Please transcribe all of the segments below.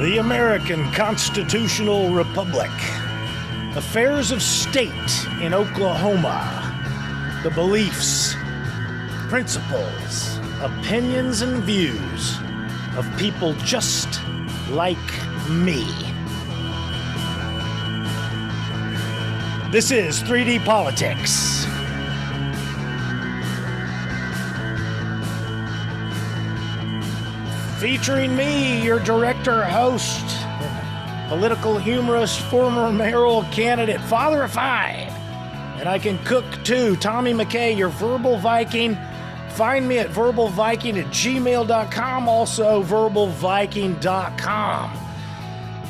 The American Constitutional Republic. Affairs of state in Oklahoma. The beliefs, principles, opinions, and views of people just like me. This is 3D Politics. Featuring me, your director, host, political humorist, former mayoral candidate, father of five, and I can cook too, Tommy McKay, your verbal Viking. Find me at verbalviking@gmail.com, also verbalviking.com.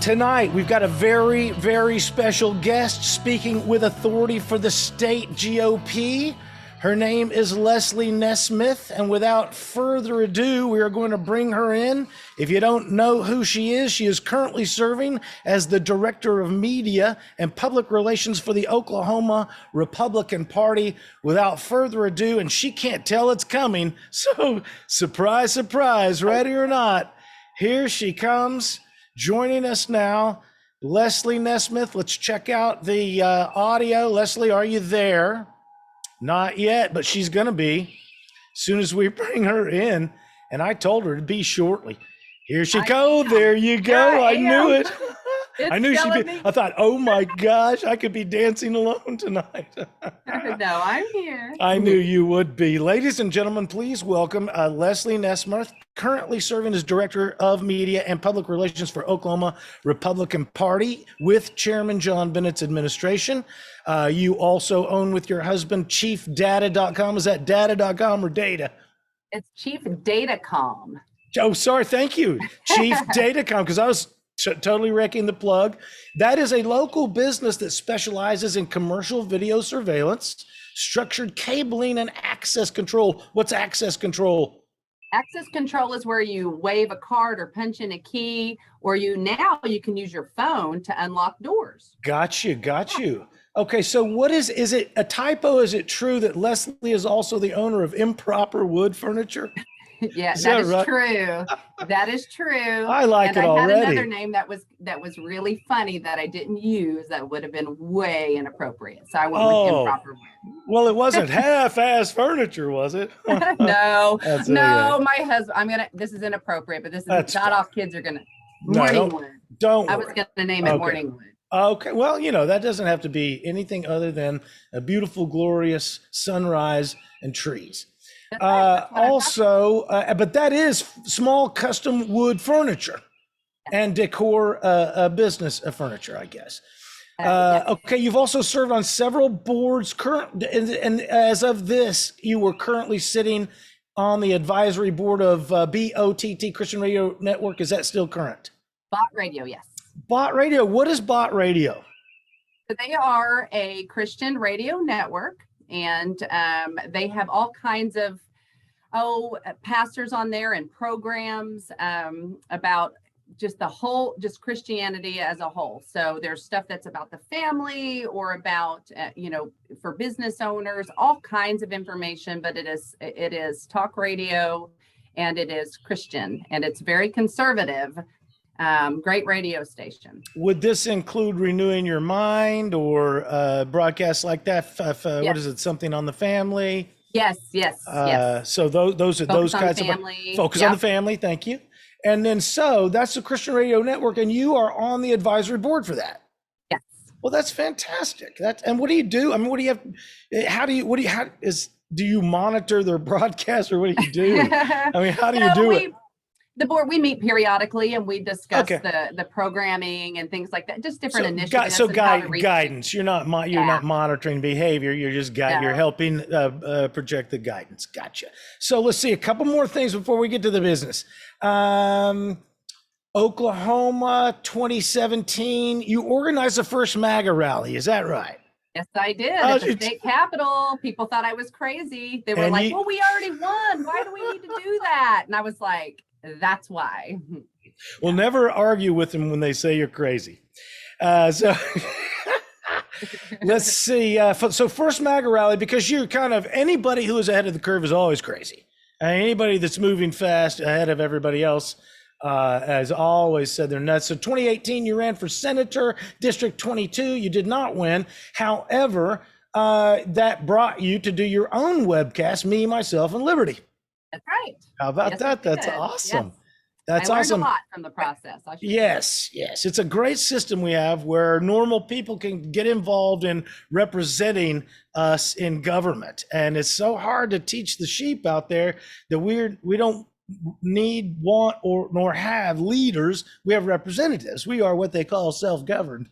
Tonight, we've got a very, very special guest speaking with authority for the state GOP. Her name is Leslie NesSmith, and without further ado, we are going to bring her in. If you don't know who she is currently serving as the Director of Media and Public Relations for the Oklahoma Republican Party. Without further ado, and she can't tell it's coming, so surprise, surprise, ready or not, here she comes, joining us now, Leslie NesSmith. Let's check out the audio. Leslie, are you there? Not yet, but she's going to be as soon as we bring her in. And I told her to be shortly. Here she goes. There you go. I knew it. I knew she'd be. I thought, oh my gosh, I could be dancing alone tonight. No, I'm here. I knew you would be. Ladies and gentlemen, please welcome Leslie NesSmith, currently serving as Director of Media and Public Relations for Oklahoma Republican Party with Chairman John Bennett's administration. You also own with your husband ChiefData.com. Is that data.com or data? It's ChiefData.com. Oh, sorry. Thank you. ChiefData.com, because I was totally wrecking the plug. That is a local business that specializes in commercial video surveillance, structured cabling, and access control. What's access control? Access control is where you wave a card or punch in a key, or now you can use your phone to unlock doors. Got you. Okay, so what is it a typo? Is it true that Leslie is also the owner of Improper Wood Furniture? Yeah, that is right? True. That is true. I like it already. I had another name that was really funny that I didn't use that would have been way inappropriate. So I went with Improper Wood. Well, it wasn't half-ass furniture, was it? No, my husband. This is inappropriate, but this is not fine. All kids are gonna. Morningwood. Don't. I was gonna name it Morningwood. Okay, well, that doesn't have to be anything other than a beautiful, glorious sunrise and trees. But that is small custom wood furniture and decor business furniture, I guess. Yes. Okay, you've also served on several boards and as of this, you were currently sitting on the advisory board of BOTT Christian Radio Network. Is that still current? Bot Radio, yes. Bot Radio, what is Bot Radio? So they are a Christian radio network, and they have all kinds of pastors on there and programs about just Christianity as a whole. So there's stuff that's about the family or about for business owners, all kinds of information, but it is talk radio and it is Christian and it's very conservative. Great radio station. Would this include Renewing Your Mind or broadcasts like that? Yes. What is it? Something on the family? Yes. So those are those kinds of focus on the family. Thank you. And then that's the Christian Radio Network, and you are on the advisory board for that. Yes. Well, that's fantastic. And what do you do? I mean, what do you have? Do you monitor their broadcast, or what do you do? I mean, how do you do it? The board, we meet periodically and we discuss the programming and things like that, just different initiatives. So guidance. You're not monitoring behavior. You're just You're helping project the guidance. Gotcha. So let's see a couple more things before we get to the business. Oklahoma 2017. You organized the first MAGA rally. Is that right? Yes, I did. At the state capitol. People thought I was crazy. They were like, well, we already won. Why do we need to do that? And I was like, that's why. We'll never argue with them when they say you're crazy. So let's see. So first MAGA rally, because you're anybody who is ahead of the curve is always crazy. Anybody that's moving fast ahead of everybody else As always said, they're nuts. So 2018, you ran for senator, District 22. You did not win. However, that brought you to do your own webcast, Me, Myself, and Liberty. That's right. How about Yes, that? we That's did. awesome. Yes. That's I learned awesome. a lot from the process. Yes. It's a great system we have where normal people can get involved in representing us in government. And it's so hard to teach the sheep out there that we don't need, want, or nor have leaders. We have representatives. We are what they call self-governed.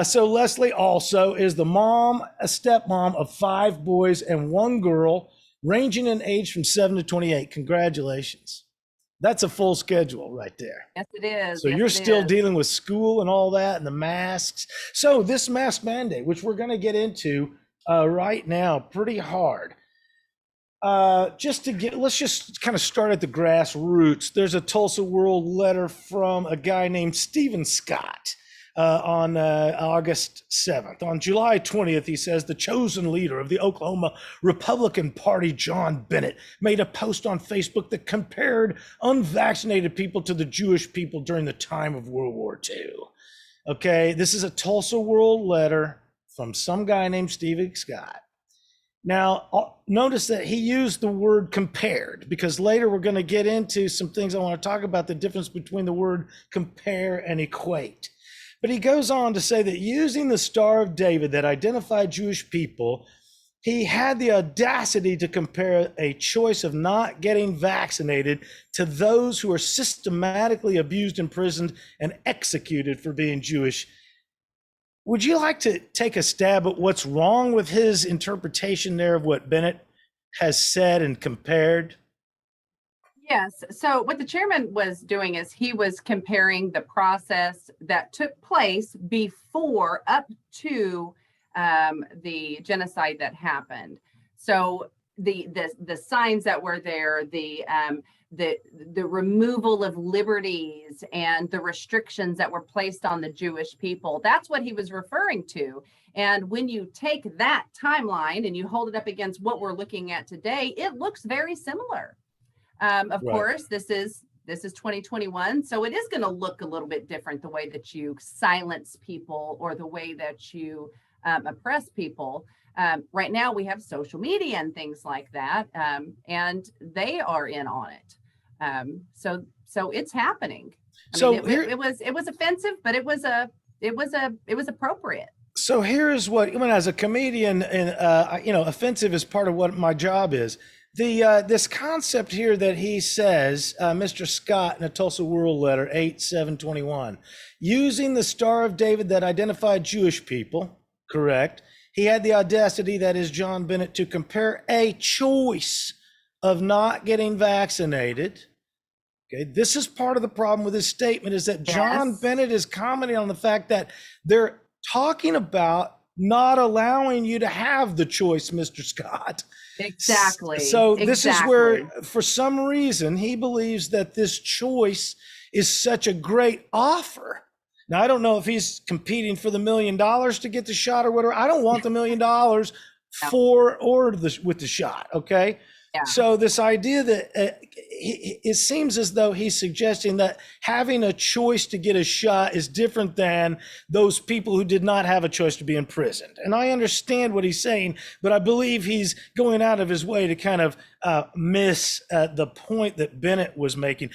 So Leslie also is the mom, a stepmom of 5 boys and 1 girl, ranging in age from 7 to 28. Congratulations. That's a full schedule right there. Yes, it is. So yes, you're still dealing with school and all that and the masks. So this mask mandate, which we're going to get into right now, pretty hard. Let's just kind of start at the grassroots. There's a Tulsa World letter from a guy named Stephen Scott on August 7th. On July 20th, he says the chosen leader of the Oklahoma Republican Party, John Bennett, made a post on Facebook that compared unvaccinated people to the Jewish people during the time of World War II. Okay, this is a Tulsa World letter from some guy named Stephen Scott. Now, notice that he used the word compared, because later we're going to get into some things I want to talk about, the difference between the word compare and equate. But he goes on to say that using the Star of David that identified Jewish people, he had the audacity to compare a choice of not getting vaccinated to those who are systematically abused, imprisoned, and executed for being Jewish. Would you like to take a stab at what's wrong with his interpretation there of what Bennett has said and compared? Yes. So what the chairman was doing is he was comparing the process that took place before up to the genocide that happened. So the signs that were there, the removal of liberties and the restrictions that were placed on the Jewish people. That's what he was referring to. And when you take that timeline and you hold it up against what we're looking at today, it looks very similar. Of course, this is 2021, so it is going to look a little bit different, the way that you silence people or the way that you oppress people. Right now, we have social media and things like that, and they are in on it. So it's happening. It was offensive, but it was appropriate. So here's what, as a comedian, and offensive is part of what my job is. This concept here that he says, Mr. Scott in a Tulsa World letter, 8/7/21, using the Star of David that identified Jewish people, correct? He had the audacity, that is John Bennett, to compare a choice of not getting vaccinated. Okay, this is part of the problem with his statement, is that John Bennett is commenting on the fact that they're talking about not allowing you to have the choice, Mr. Scott. Exactly. So this is where, for some reason, he believes that this choice is such a great offer. Now, I don't know if he's competing for the $1 million to get the shot or whatever. I don't want the $1 million with the shot. Okay. Yeah. So this idea that it seems as though he's suggesting that having a choice to get a shot is different than those people who did not have a choice to be imprisoned. And I understand what he's saying, but I believe he's going out of his way to kind of miss the point that Bennett was making.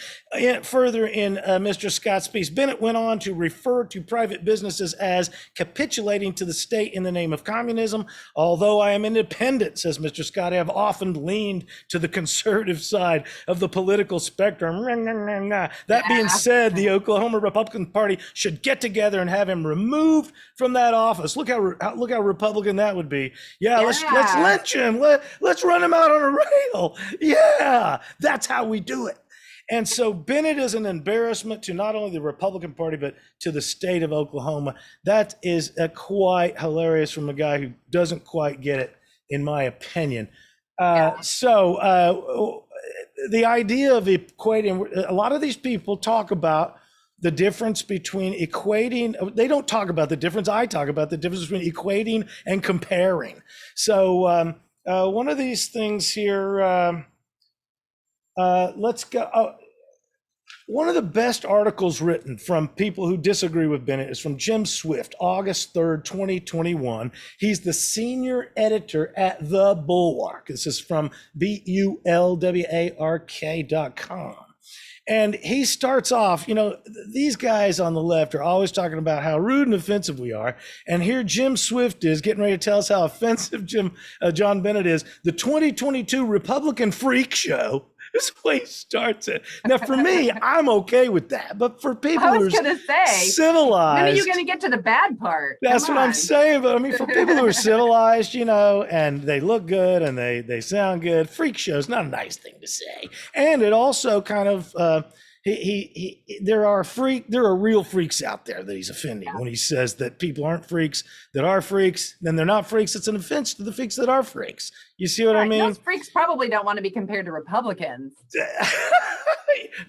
Further in Mr. Scott's piece, Bennett went on to refer to private businesses as capitulating to the state in the name of communism. Although I am independent, says Mr. Scott, I have often leaned to the conservative side of the political spectrum. That being said, the Oklahoma Republican Party should get together and have him removed from that office. Look how Republican that would be. Let's lynch him. Let's run him out on a rail. Yeah, that's how we do it. And so Bennett is an embarrassment to not only the Republican Party, but to the state of Oklahoma. That is quite hilarious from a guy who doesn't quite get it, in my opinion. So the idea of equating, a lot of these people talk about the difference between equating. They don't talk about the difference. I talk about the difference between equating and comparing. So one of these things here, let's go. One of the best articles written from people who disagree with Bennett is from Jim Swift, August 3rd, 2021. He's the senior editor at The Bulwark. This is from bulwark.com. And he starts off, these guys on the left are always talking about how rude and offensive we are. And here Jim Swift is getting ready to tell us how offensive John Bennett is. The 2022 Republican freak show. This is the way he starts it. Now, for me, I'm okay with that. But for people who are civilized. When are you going to get to the bad part? That's what I'm saying. But I mean, for people who are civilized, and they look good and they sound good, freak show is not a nice thing to say. And it also kind of, there are real freaks out there that he's offending when he says that people aren't freaks that are freaks. Then they're not freaks. It's an offense to the freaks that are freaks. You see what I mean? Those freaks probably don't want to be compared to Republicans.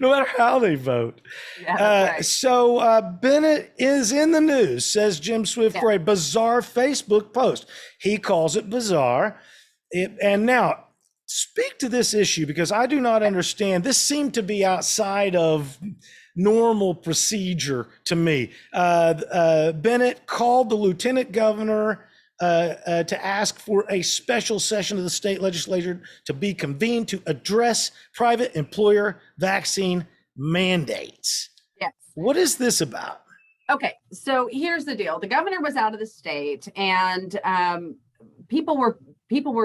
No matter how they vote. Yeah, So Bennett is in the news, says Jim Swift, for a bizarre Facebook post. He calls it bizarre. And now, speak to this issue, because I do not understand. This seemed to be outside of normal procedure to me. Bennett called the lieutenant governor to ask for a special session of the state legislature to be convened to address private employer vaccine mandates. Yes. What is this about? Okay, so here's the deal. The governor was out of the state, and people were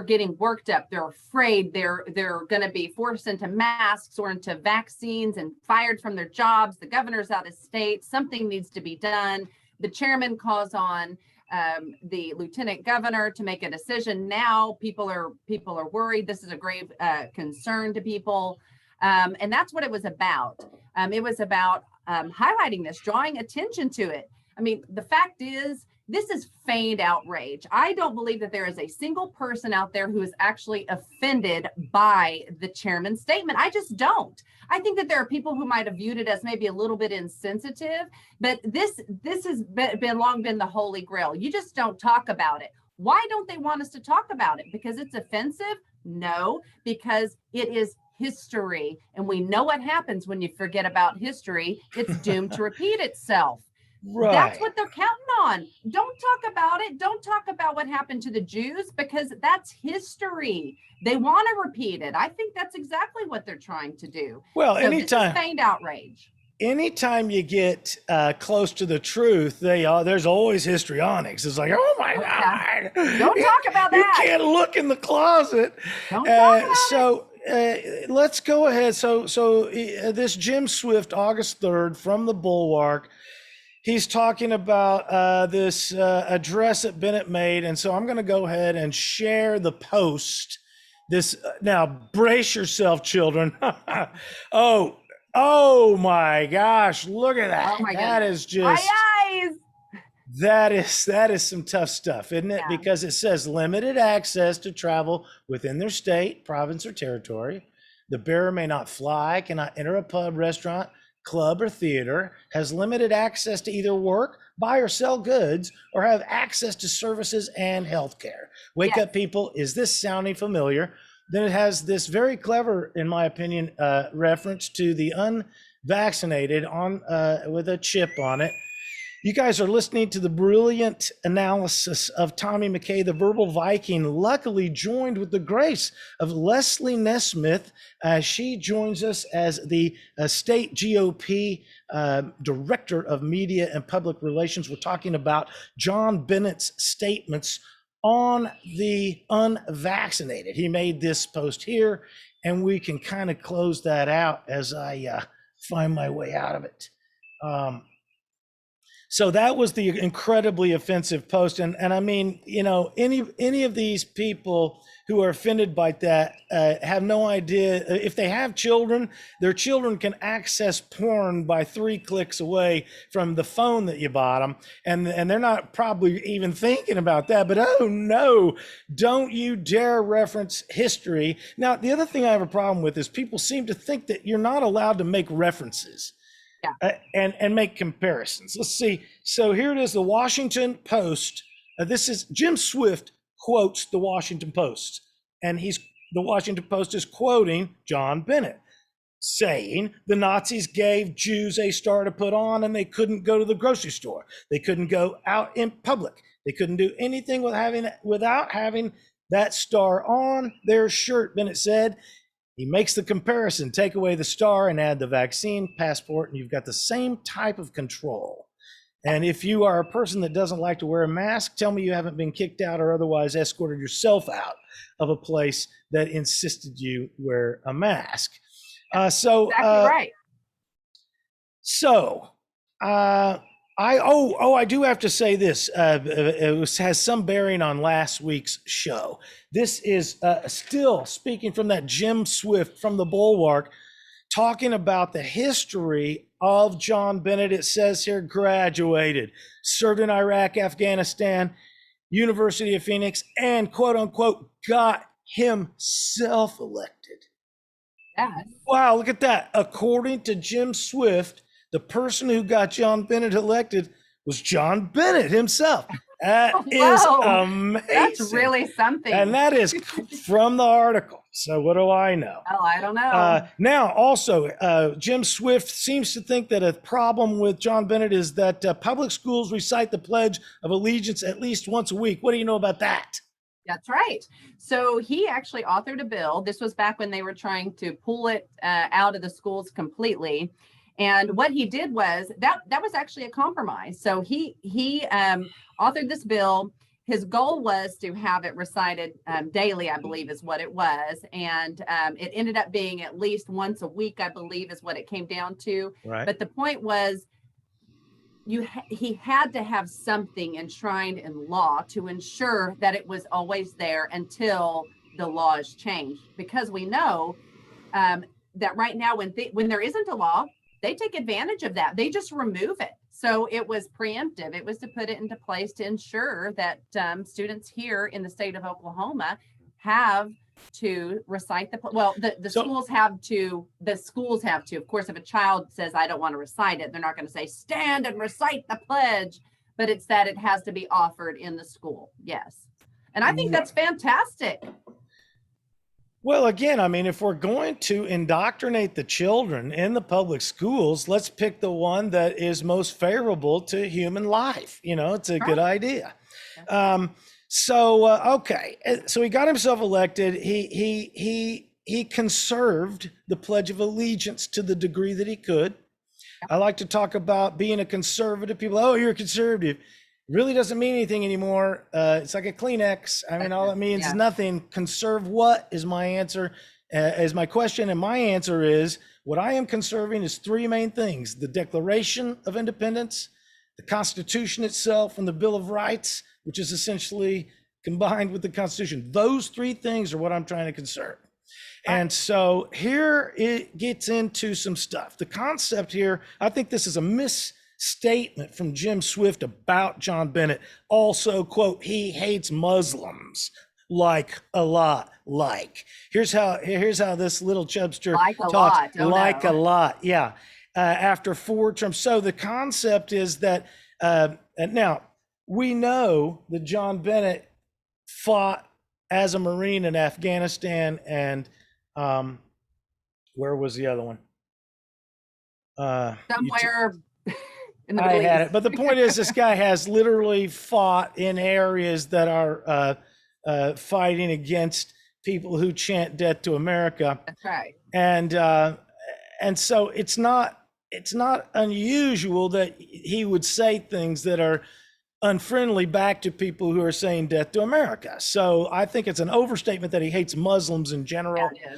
getting worked up. They're afraid they're going to be forced into masks or into vaccines and fired from their jobs. The governor's out of state. Something needs to be done. The chairman calls on the lieutenant governor to make a decision. Now people are worried. This is a grave concern to people, and that's what it was about. It was about highlighting this, drawing attention to it. I mean, the fact is, this is feigned outrage. I don't believe that there is a single person out there who is actually offended by the chairman's statement. I just don't. I think that there are people who might have viewed it as maybe a little bit insensitive, but this has long been the holy grail. You just don't talk about it. Why don't they want us to talk about it? Because it's offensive? No, because it is history. And we know what happens when you forget about history. It's doomed to repeat itself. Right. That's what they're counting on. Don't talk about it. Don't talk about what happened to the Jews, because that's history. They want to repeat it. I think that's exactly what they're trying to do. Well, so anytime feigned outrage. Anytime you get close to the truth, there's always histrionics. It's like, oh my God. Don't talk about that. You can't look in the closet. Don't talk about it. Let's go ahead. So this Jim Swift, August 3rd, from the Bulwark, he's talking about this address that Bennett made. And so I'm going to go ahead and share the post. Now, brace yourself, children. Oh my gosh, look at that. Oh my that goodness. Is just my eyes. That is some tough stuff, isn't it? Yeah. Because it says limited access to travel within their state, province, or territory. The bearer may not fly, cannot enter a pub, restaurant, club, or theater, has limited access to either work, buy or sell goods, or have access to services and healthcare. Wake up, people. Is this sounding familiar? Then it has this very clever, in my opinion, reference to the unvaccinated with a chip on it. You guys are listening to the brilliant analysis of Tommy McKay, the verbal Viking, luckily joined with the grace of Leslie NesSmith. She joins us as the state GOP Director of Media and Public Relations. We're talking about John Bennett's statements on the unvaccinated. He made this post here, and we can kind of close that out as I find my way out of it. So that was the incredibly offensive post. And I mean, any of these people who are offended by that have no idea. If they have children, their children can access porn by 3 clicks away from the phone that you bought them. And they're not probably even thinking about that. But oh no, don't you dare reference history. Now, the other thing I have a problem with is people seem to think that you're not allowed to make references. Yeah. And make comparisons. Let's see. So here it is, the Washington Post. This is Jim Swift quotes the Washington Post, and the Washington Post is quoting John Bennett. saying the Nazis gave Jews a star to put on and they couldn't go to the grocery store. They couldn't go out in public. They couldn't do anything without having that star on their shirt. Bennett said. He makes the comparison, take away the star and add the vaccine passport, and you've got the same type of control. And if you are a person that doesn't like to wear a mask, tell me you haven't been kicked out or otherwise escorted yourself out of a place that insisted you wear a mask. Exactly right. I do have to say this. It has some bearing on last week's show. This is still speaking from that Jim Swift from the Bulwark, talking about the history of John Bennett. It says here, graduated, served in Iraq, Afghanistan, University of Phoenix, and quote unquote, got himself elected. Yes. Wow, look at that. According to Jim Swift, the person who got John Bennett elected was John Bennett himself. That is amazing. That's really something. And that is from the article. So what do I know? Oh, I don't know. Now, also, Jim Swift seems to think that a problem with John Bennett is that public schools recite the Pledge of Allegiance at least once a week. What do you know about that? That's right. So he actually authored a bill. This was back when they were trying to pull it out of the schools completely. And what he did was that was actually a compromise. So he authored this bill. His goal was to have it recited daily, I believe is what it was. And it ended up being at least once a week, I believe is what it came down to. Right. But the point was he had to have something enshrined in law to ensure that it was always there until the laws changed. Because we know that right now when there isn't a law, they take advantage of that. They just remove it. So it was preemptive. It was to put it into place to ensure that students here in the state of Oklahoma have to recite the schools have to. Of course, if a child says, I don't want to recite it, they're not going to say, stand and recite the pledge, but it's that it has to be offered in the school. Yes. And I think that's fantastic. Well, again, I mean, if we're going to indoctrinate the children in the public schools, let's pick the one that is most favorable to human life. You know, it's a good idea. Okay. So he got himself elected. He conserved the Pledge of Allegiance to the degree that he could. I like to talk about being a conservative. People, oh, you're a conservative. Really doesn't mean anything anymore. It's like a Kleenex. I mean, all it means is nothing. Conserve what is my answer, is my question. And my answer is, what I am conserving is three main things: the Declaration of Independence, the Constitution itself, and the Bill of Rights, which is essentially combined with the Constitution. Those three things are what I'm trying to conserve. And so here it gets into some stuff. The concept here, I think this is a misstatement from Jim Swift about John Bennett. Also, quote, he hates Muslims like a lot. Here's how this little chubster talks. A lot. Yeah. After 4 terms. So the concept is that now we know that John Bennett fought as a Marine in Afghanistan and where was the other one? Somewhere in the I had it. But the point is, this guy has literally fought in areas that are fighting against people who chant death to America. That's right. And so it's not unusual that he would say things that are unfriendly back to people who are saying death to America. So I think it's an overstatement that he hates Muslims in general. Yeah,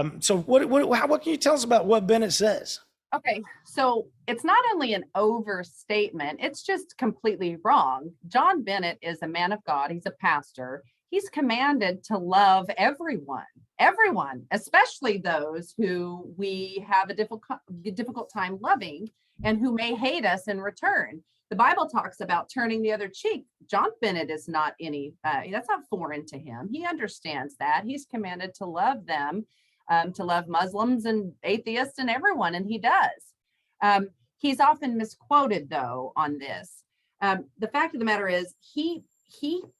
it is. So what can you tell us about what Bennett says? Okay, so it's not only an overstatement, it's just completely wrong. John Bennett is a man of God. He's a pastor. He's commanded to love everyone, especially those who we have a difficult time loving and who may hate us in return. The Bible talks about turning the other cheek. John Bennett is not that's not foreign to him. He understands that. He's commanded to love them, to love Muslims and atheists and everyone, and he does. He's often misquoted, though, on this. The fact of the matter is he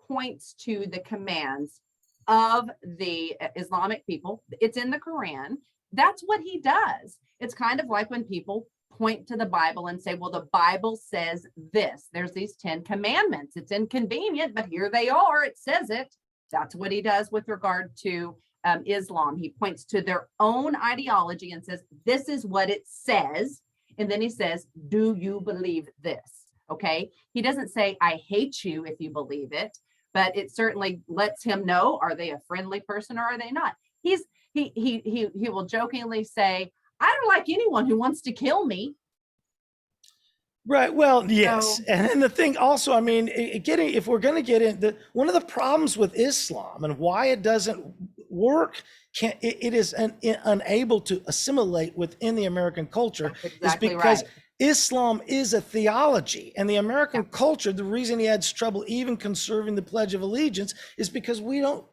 points to the commands of the Islamic people. It's in the Quran. That's what he does. It's kind of like when people point to the Bible and say, well, the Bible says this. There's these 10 commandments. It's inconvenient, but here they are. It says it. That's what he does with regard to Islam. He points to their own ideology and says, this is what it says. And then he says, do you believe this? Okay. He doesn't say, I hate you if you believe it, but it certainly lets him know, are they a friendly person or are they not? He will jokingly say, I don't like anyone who wants to kill me. Right. Well, yes. So, And then the thing also, I mean, if we're going to get in, one of the problems with Islam and why it doesn't work, it is unable to assimilate within the American culture, exactly is because right. Islam is a theology, and the American culture, the reason he had trouble even conserving the Pledge of Allegiance is because we don't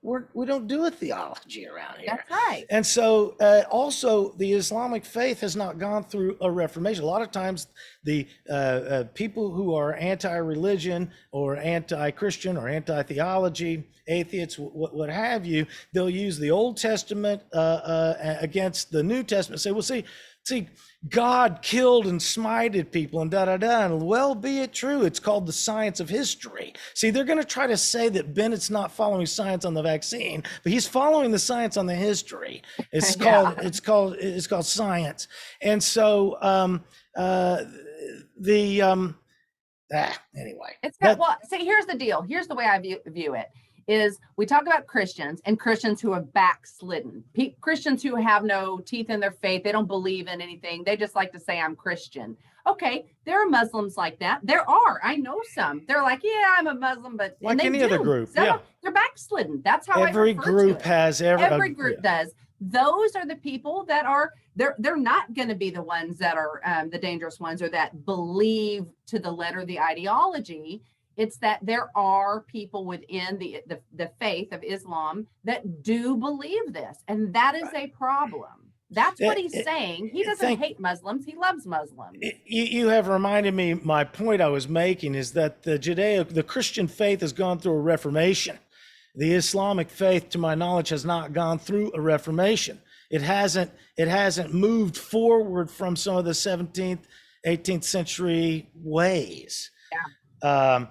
do a theology around here. That's right. And so also the Islamic faith has not gone through a reformation. A lot of times the people who are anti-religion or anti-Christian or anti-theology, atheists, what have you, they'll use the Old Testament against the New Testament, say, well, see, God killed and smited people and da-da-da, and well, be it true, it's called the science of history. See, they're going to try to say that Bennett's not following science on the vaccine, but he's following the science on the history. It's called science. And so anyway. See, here's the deal. Here's the way I view it. Is we talk about Christians and Christians who have backslidden, Christians who have no teeth in their faith. They don't believe in anything. They just like to say, I'm Christian. Okay, there are Muslims like that. There are. I know some. They're like, yeah, I'm a Muslim, but like any other group. Yeah, they're backslidden. That's how every group has. Every group does. Those are the people that are. They're not going to be the ones that are the dangerous ones or that believe to the letter the ideology. It's that there are people within the faith of Islam that do believe this, and that is a problem. That's what he's saying. He doesn't hate Muslims. He loves Muslims. You have reminded me, my point I was making is that the Christian faith has gone through a reformation. The Islamic faith, to my knowledge, has not gone through a reformation. It hasn't moved forward from some of the 17th, 18th century ways. Yeah.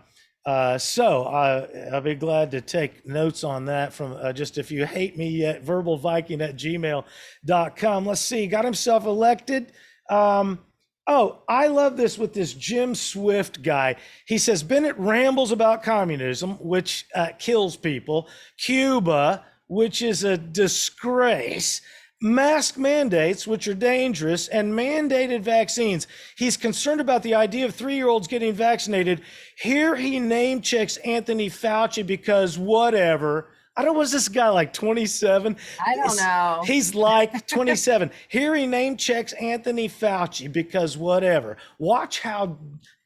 So I'll be glad to take notes on that from just if you hate me yet, verbalviking@gmail.com. Let's see, got himself elected. I love this with this Jim Swift guy. He says, Bennett rambles about communism, which kills people, Cuba, which is a disgrace, mask mandates, which are dangerous, and mandated vaccines. He's concerned about the idea of 3-year-olds getting vaccinated. Here he name checks Anthony Fauci because whatever. I don't know, was this guy like 27? I don't know. He's like 27. Here he name checks Anthony Fauci because whatever. Watch how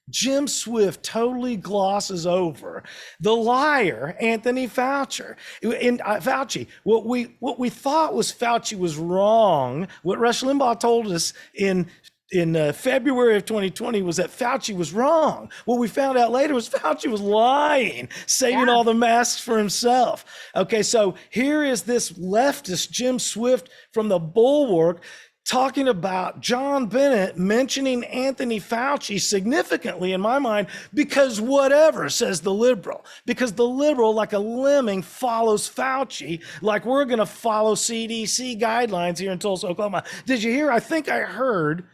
Jim Swift totally glosses over the liar, Anthony Fauci. Fauci, what we thought was Fauci was wrong. What Rush Limbaugh told us in February of 2020 was that Fauci was wrong. What we found out later was Fauci was lying, saving all the masks for himself. Okay, so here is this leftist Jim Swift from the Bulwark talking about John Bennett mentioning Anthony Fauci significantly in my mind because whatever, says the liberal, because the liberal, like a lemming, follows Fauci like we're going to follow CDC guidelines here in Tulsa, Oklahoma. Did you hear? I think I heard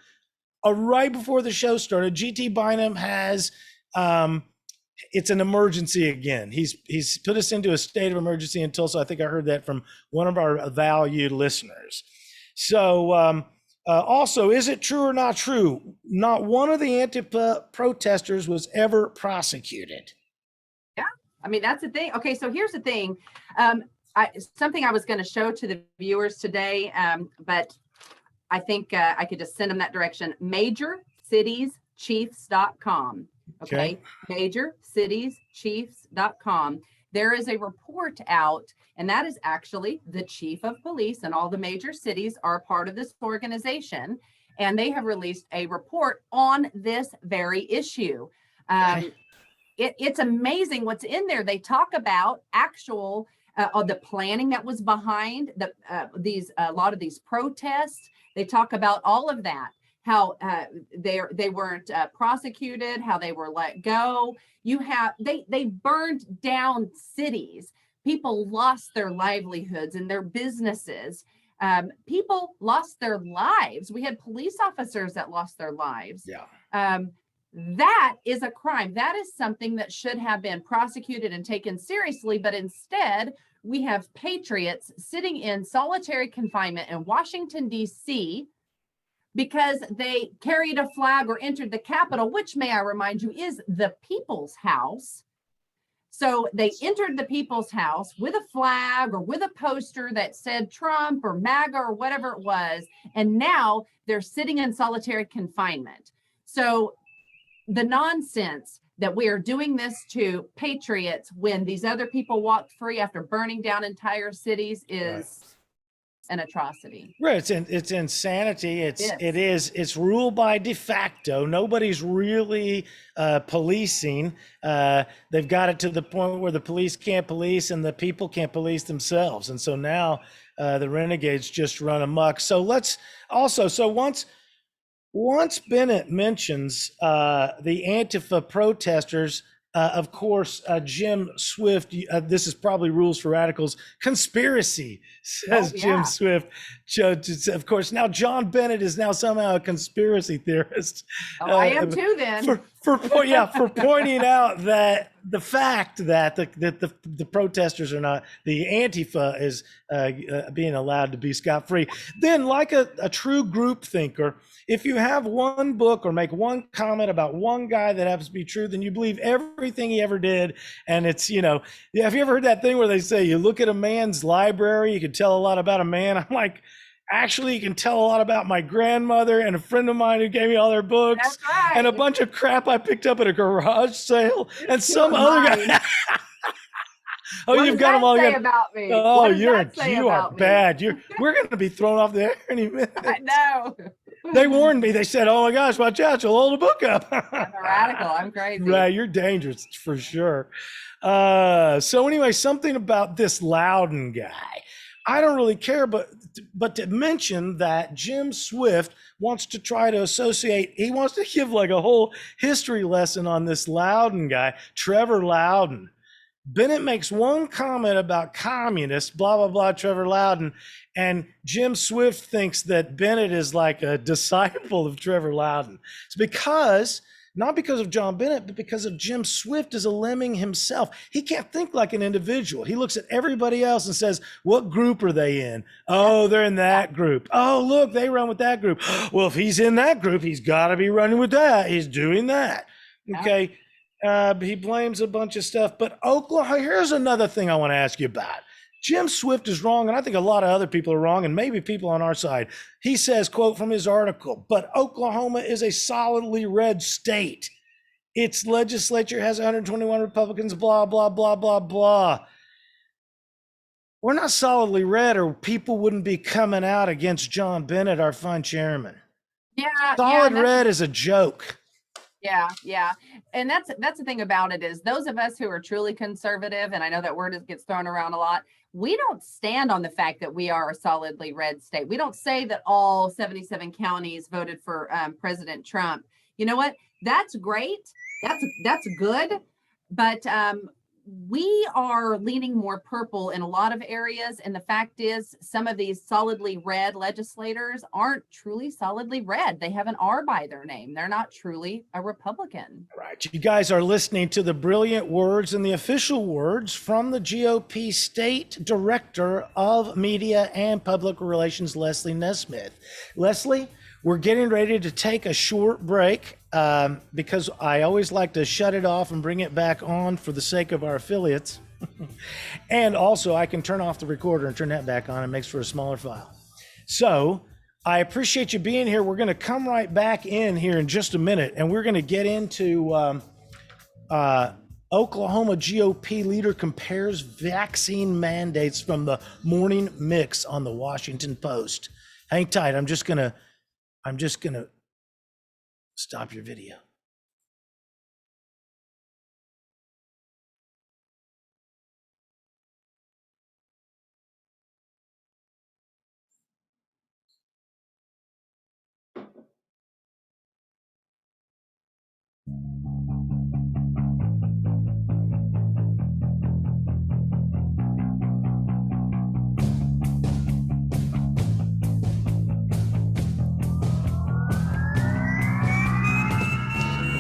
right before the show started, GT Bynum has it's an emergency again. He's put us into a state of emergency in Tulsa. I think I heard that from one of our valued listeners. So also, is it true or not true? Not one of the anti-protesters was ever prosecuted. Yeah, I mean, that's the thing. Okay, so here's the thing. Something I was going to show to the viewers today, but I think I could just send them that direction. MajorCitiesChiefs.com. Okay. MajorCitiesChiefs.com. There is a report out, and that is actually the chief of police, and all the major cities are part of this organization, and they have released a report on this very issue. It's amazing what's in there. They talk about actual of the planning that was behind a lot of these protests. They talk about all of that, how they weren't prosecuted, how they were let go. They burned down cities. People lost their livelihoods and their businesses. People lost their lives. We had police officers that lost their lives. Yeah. That is a crime. That is something that should have been prosecuted and taken seriously. But instead, we have patriots sitting in solitary confinement in Washington, D.C., because they carried a flag or entered the Capitol, which, may I remind you, is the people's house. So they entered the people's house with a flag or with a poster that said Trump or MAGA or whatever it was. And now they're sitting in solitary confinement. So the nonsense that we are doing this to patriots when these other people walked free after burning down entire cities is an atrocity. Right. It's insanity. It's rule by de facto. Nobody's really policing. They've got it to the point where the police can't police and the people can't police themselves. And so now the renegades just run amok. So once Bennett mentions the Antifa protesters, of course, Jim Swift, this is probably Rules for Radicals, conspiracy, says Jim Swift. Of course, now John Bennett is now somehow a conspiracy theorist. I am too, then. For pointing out that the fact that the protesters are not, the Antifa is being allowed to be scot-free. Then, like a true group thinker, if you have one book or make one comment about one guy that happens to be true, then you believe everything he ever did. And it's, have you ever heard that thing where they say you look at a man's library, you can tell a lot about a man? I'm like, actually, you can tell a lot about my grandmother and a friend of mine who gave me all their books. That's right. And a bunch of crap I picked up at a garage sale and some other guy. Oh, you've got them all. About me? Oh, you are bad. We're going to be thrown off the air any minute. I know. They warned me. They said, "Oh my gosh, watch out! You'll hold the book up." I'm a radical. I'm crazy. Right, you're dangerous for sure. So anyway, something about this Loudon guy. I don't really care, but to mention that Jim Swift wants to try to associate. He wants to give like a whole history lesson on this Loudon guy, Trevor Loudon. Bennett makes one comment about communists, blah, blah, blah, Trevor Loudon, and Jim Swift thinks that Bennett is like a disciple of Trevor Loudon. It's not because of John Bennett, but because of Jim Swift as a lemming himself. He can't think like an individual. He looks at everybody else and says, what group are they in? Oh, they're in that group. Oh, look, they run with that group. Well, if he's in that group, he's got to be running with that. He's doing that. Okay. He blames a bunch of stuff, but Oklahoma, here's another thing I want to ask you about. Jim Swift is wrong, and I think a lot of other people are wrong, and maybe people on our side. He says, quote from his article, but Oklahoma is a solidly red state. Its legislature has 121 Republicans, blah, blah, blah, blah, blah. We're not solidly red, or people wouldn't be coming out against John Bennett, our fine chairman. Solid red is a joke. Yeah. And that's the thing about it is those of us who are truly conservative, and I know that word gets thrown around a lot, we don't stand on the fact that we are a solidly red state. We don't say that all 77 counties voted for President Trump. You know what? That's great. That's good. But we are leaning more purple in a lot of areas. And the fact is, some of these solidly red legislators aren't truly solidly red. They have an R by their name. They're not truly a Republican. Right. You guys are listening to the brilliant words and the official words from the GOP State Director of Media and Public Relations, Leslie NesSmith. Leslie, we're getting ready to take a short break because I always like to shut it off and bring it back on for the sake of our affiliates. And also I can turn off the recorder and turn that back on. It makes for a smaller file. So I appreciate you being here. We're going to come right back in here in just a minute, and we're going to get into Oklahoma GOP leader compares vaccine mandates from the morning mix on the Washington Post. Hang tight. I'm just gonna stop your video.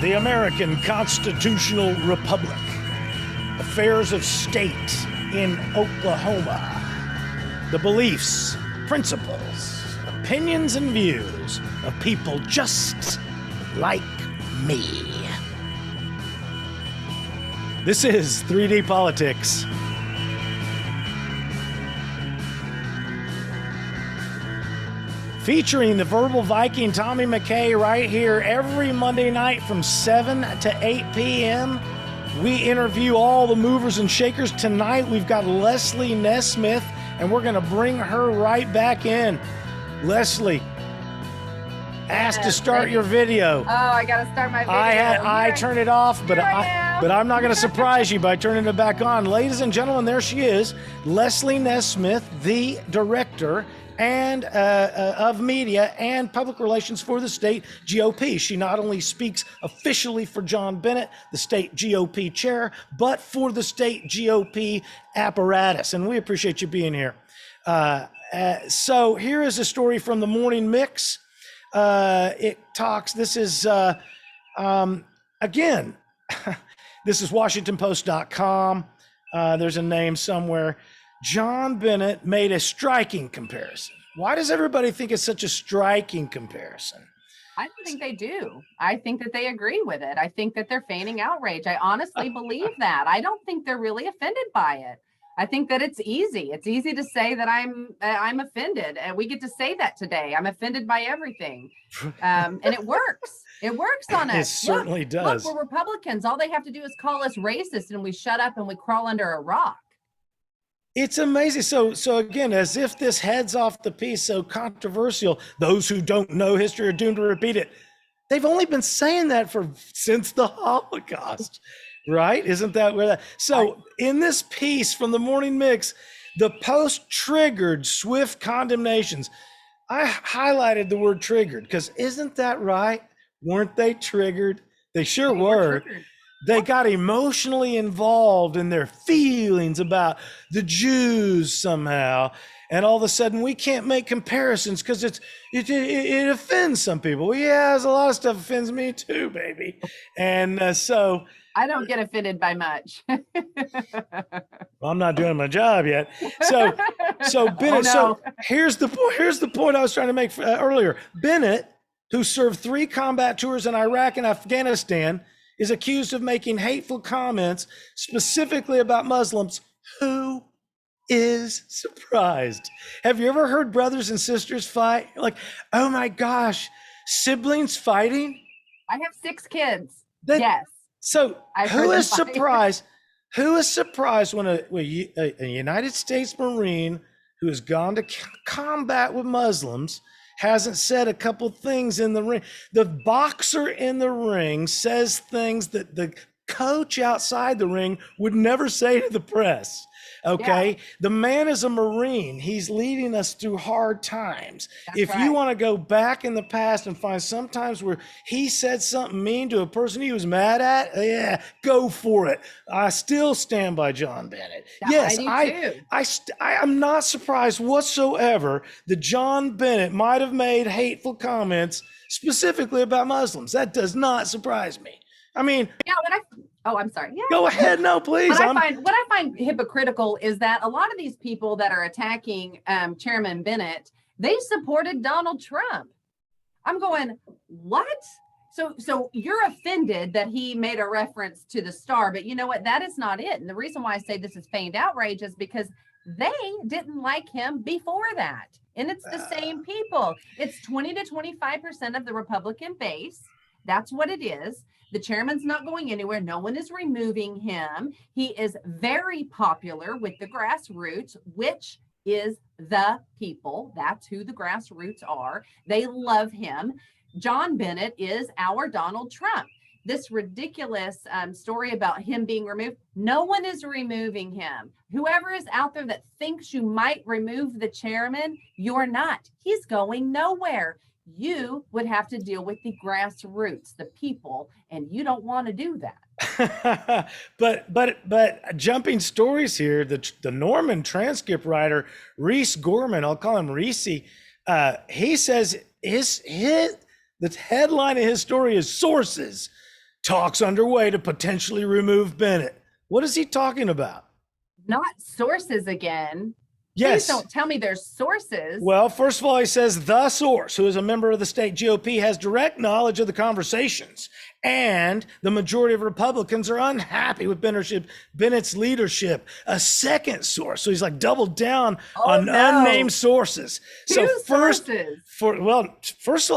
the American Constitutional Republic, affairs of state in Oklahoma, the beliefs, principles, opinions, and views of people just like me. This is 3D Politics. Featuring the verbal Viking Tommy McKay right here every Monday night from 7 to 8 p.m. We interview all the movers and shakers. Tonight we've got Leslie NesSmith, and we're going to bring her right back in. Leslie, asked to start your video. Oh, I got to start my video. I turned it off, but I'm not going to surprise you by turning it back on. Ladies and gentlemen, there she is, Leslie NesSmith, the director and of media and public relations for the state GOP. She not only speaks officially for John Bennett, the state GOP chair, but for the state GOP apparatus. And we appreciate you being here. So here is a story from the Morning Mix. It talks, this is, again, this is WashingtonPost.com. There's a name somewhere. John Bennett made a striking comparison. Why does everybody think it's such a striking comparison? I don't think they do. I think that they agree with it. I think that they're feigning outrage. I honestly believe that. I don't think they're really offended by it. I think that it's easy. It's easy to say that I'm offended, and we get to say that today. I'm offended by everything, and it works. It works on us. It certainly does. Look, we're Republicans. All they have to do is call us racist, and we shut up and we crawl under a rock. It's amazing. So again, as if this heads off the piece, so controversial, those who don't know history are doomed to repeat it. They've only been saying that since the Holocaust, right? Isn't that where that? So in this piece from the Morning Mix, the Post triggered swift condemnations. I highlighted the word triggered because isn't that right? Weren't they triggered? They sure were. They got emotionally involved in their feelings about the Jews somehow. And all of a sudden we can't make comparisons because it offends some people. Yeah, there's a lot of stuff offends me too, baby. And so I don't get offended by much. Well, I'm not doing my job yet. So Bennett, so here's the point I was trying to make earlier. Bennett, who served 3 combat tours in Iraq and Afghanistan, is accused of making hateful comments specifically about Muslims. Who is surprised? Have you ever heard brothers and sisters fight? Like, oh my gosh, siblings fighting? I have 6 kids. Yes. So who is surprised? Who is surprised when a United States Marine who has gone to combat with Muslims hasn't said a couple things in the ring? The boxer in the ring says things that the coach outside the ring would never say to the press. Okay. Yeah. The man is a Marine. He's leading us through hard times. That's right. You want to go back in the past and find some times where he said something mean to a person he was mad at, yeah, go for it. I still stand by John Bennett. Yes, I'm not surprised whatsoever that John Bennett might have made hateful comments specifically about Muslims. That does not surprise me. I mean, yeah, I'm sorry. Yeah. Go ahead. No, please. What I find hypocritical is that a lot of these people that are attacking Chairman Bennett, they supported Donald Trump. I'm going, what? So you're offended that he made a reference to the star, but you know what? That is not it. And the reason why I say this is feigned outrage is because they didn't like him before that. And it's the same people. It's 20 to 25% of the Republican base. That's what it is. The chairman's not going anywhere. No one is removing him. He is very popular with the grassroots, which is the people. That's who the grassroots are. They love him. John Bennett is our Donald Trump. This ridiculous story about him being removed, no one is removing him. Whoever is out there that thinks you might remove the chairman, you're not. He's going nowhere. You would have to deal with the grassroots, the people, and you don't want to do that. but jumping stories here, the Norman transcript writer, Reese Gorman, I'll call him Reese, he says the headline of his story is sources. Talks underway to potentially remove Bennett. What is he talking about? Not sources again. Yes. Please don't tell me there's sources. Well, first of all, he says the source, who is a member of the state GOP, has direct knowledge of the conversations, and the majority of Republicans are unhappy with Bennett's leadership. A second source, so he's like doubled down on unnamed sources. So first of all,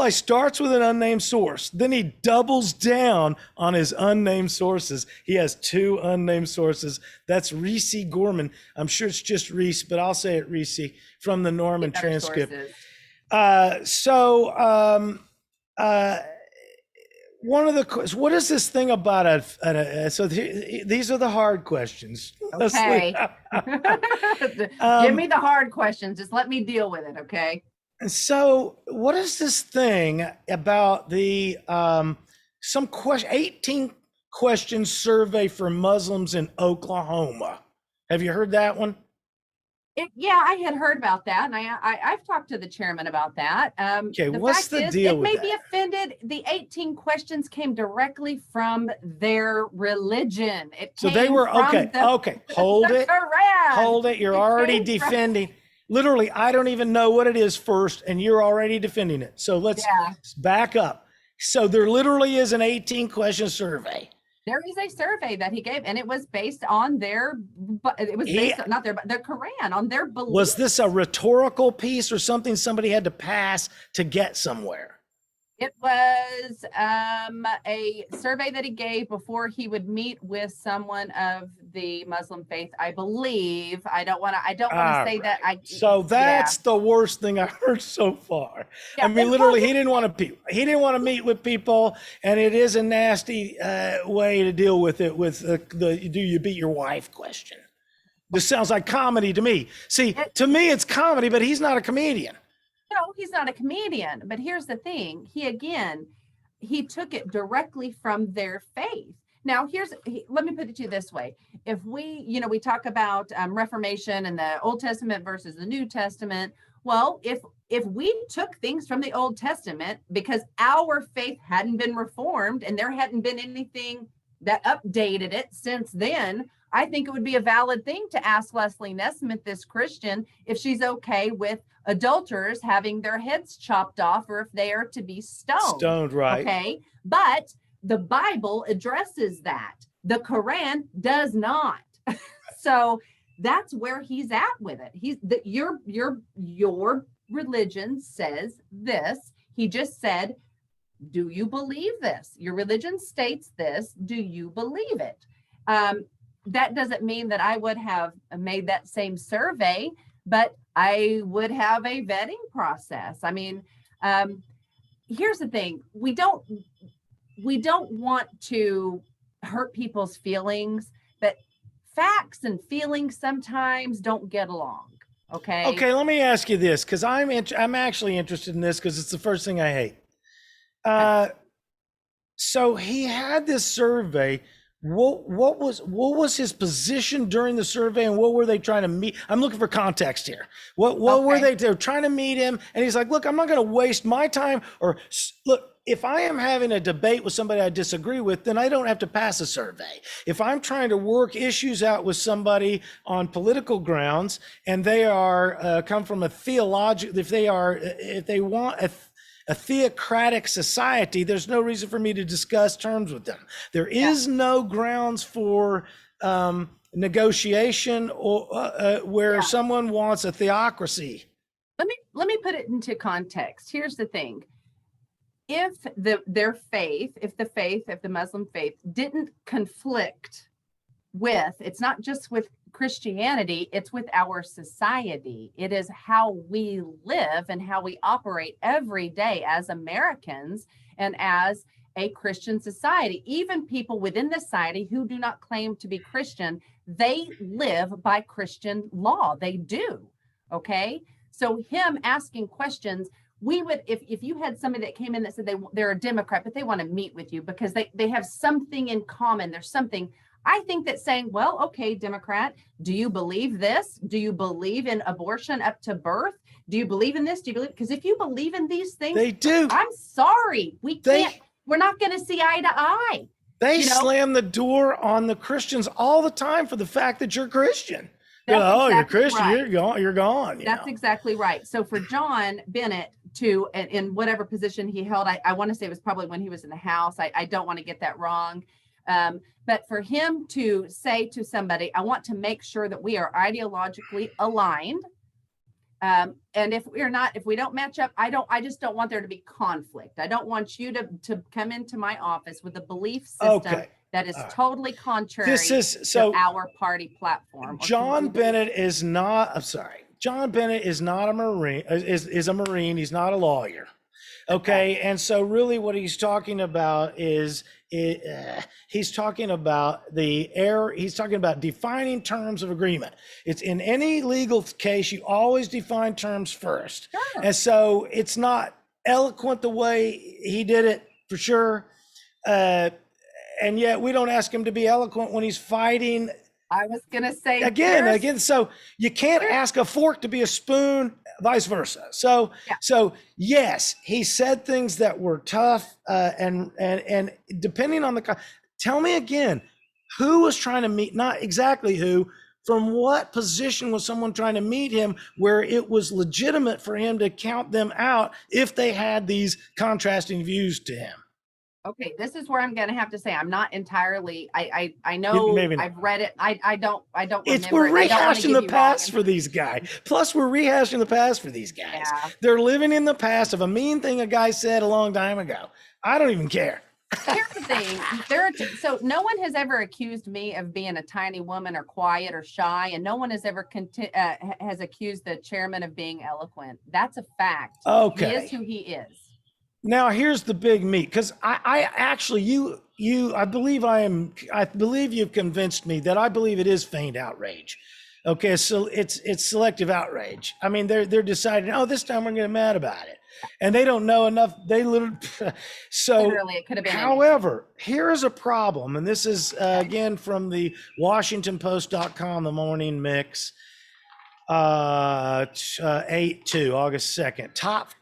he starts with an unnamed source, then he doubles down on his unnamed sources. He has two unnamed sources. That's Reese Gorman. I'm sure it's just Reese, but I'll say it Reese from the Norman transcript. One of the, what is this thing about these are the hard questions. Okay. Give me the hard questions. Just let me deal with it. Okay. And so what is this thing about the, 18 question survey for Muslims in Oklahoma? Have you heard that one? Yeah, I had heard about that, and I've talked to the chairman about that. Okay, what's the deal with that? It may be offended. The 18 questions came directly from their religion. So they were okay. Hold it. You're already defending. Literally, I don't even know what it is first, and you're already defending it. So let's back up. So there literally is an 18 question survey. There is a survey that he gave, and it was based on the Quran, on their beliefs. Was this a rhetorical piece or something somebody had to pass to get somewhere? It was a survey that he gave before he would meet with someone of the Muslim faith, I believe. I don't want to say that. So that's the worst thing I've heard so far. Yeah, I mean, literally, he didn't want to meet with people, and it is a nasty way to deal with it. With the "Do you beat your wife?" question. This sounds like comedy to me. See, to me, it's comedy, but he's not a comedian. No, he's not a comedian. But here's the thing. He took it directly from their faith. Now, let me put it to you this way. If we talk about Reformation and the Old Testament versus the New Testament. Well, if we took things from the Old Testament because our faith hadn't been reformed and there hadn't been anything that updated it since then, I think it would be a valid thing to ask Leslie NesSmith, this Christian, if she's okay with adulterers having their heads chopped off or if they are to be stoned. Stoned, right. Okay. But the Bible addresses that. The Quran does not. So that's where he's at with it. Your religion says this. He just said, do you believe this? Your religion states this. Do you believe it? That doesn't mean that I would have made that same survey, but I would have a vetting process. I mean, here's the thing. We don't want to hurt people's feelings, but facts and feelings sometimes don't get along. Okay. Okay. Let me ask you this, because I'm actually interested in this because it's the first thing I hate. So he had this survey. What was his position during the survey, and what were they trying to meet? I'm looking for context here. What were they were trying to meet him? And he's like, look, I'm not going to waste my time. Or look, if I am having a debate with somebody I disagree with, then I don't have to pass a survey. If I'm trying to work issues out with somebody on political grounds, and they are come from a theological, if they want a theocratic society, there's no reason for me to discuss terms with them. There is no grounds for negotiation or where someone wants a theocracy. Let me put it into context. Here's the thing. If the Muslim faith didn't conflict with, it's not just with Christianity, it's with our society. It is how we live and how we operate every day as Americans and as a Christian society. Even people within the society who do not claim to be Christian, they live by Christian law. They do. Okay. So him asking questions, we would, if you had somebody that came in that said they're a Democrat, but they want to meet with you because they have something in common. There's something. I think that saying, well, okay, Democrat, do you believe this? Do you believe in abortion up to birth? Do you believe in this? Do you believe? Because if you believe in these things, they do. I'm sorry, we're not going to see eye to eye. They You know, slam the door on the Christians all the time for the fact that you're Christian. that's Oh, you're exactly Christian, right. you're gone, you're gone. That's exactly right. So for John Bennett to, in whatever position he held, I want to say it was probably when he was in the House. I don't want to get that wrong. But for him to say to somebody, I want to make sure that we are ideologically aligned. And if we're not, if we don't match up, I just don't want there to be conflict. I don't want you to come into my office with a belief system that is totally contrary to our party platform. John Bennett is not, I'm sorry, John Bennett is not a Marine, is a Marine. He's not a lawyer. Okay. And so really what he's talking about is he's talking about he's talking about defining terms of agreement. It's in any legal case, you always define terms first. Sure. And so it's not eloquent the way he did it for sure. And yet we don't ask him to be eloquent when he's fighting. I was going to say again. So you can't ask a fork to be a spoon, vice versa. So yes, he said things that were tough, and depending on tell me again, who was trying to meet? Not exactly who. From what position was someone trying to meet him where it was legitimate for him to count them out if they had these contrasting views to him? Okay, this is where I'm going to have to say I'm not entirely. I know I've read it. I don't remember. We're rehashing the past for these guys. Plus, we're rehashing the past for these guys. Yeah. They're living in the past of a mean thing a guy said a long time ago. I don't even care. Here's the thing. So no one has ever accused me of being a tiny woman or quiet or shy, and no one has ever has accused the chairman of being eloquent. That's a fact. Okay. He is who he is. Now here's the big meat, because I actually I believe you've convinced me that I believe it is feigned outrage. Okay, so it's selective outrage. I mean, they're deciding, this time we're gonna get mad about it, and they don't know enough. They literally it could have been. However, here is a problem, and this is again from the WashingtonPost.com, the morning mix. 8/2, August 2nd. Top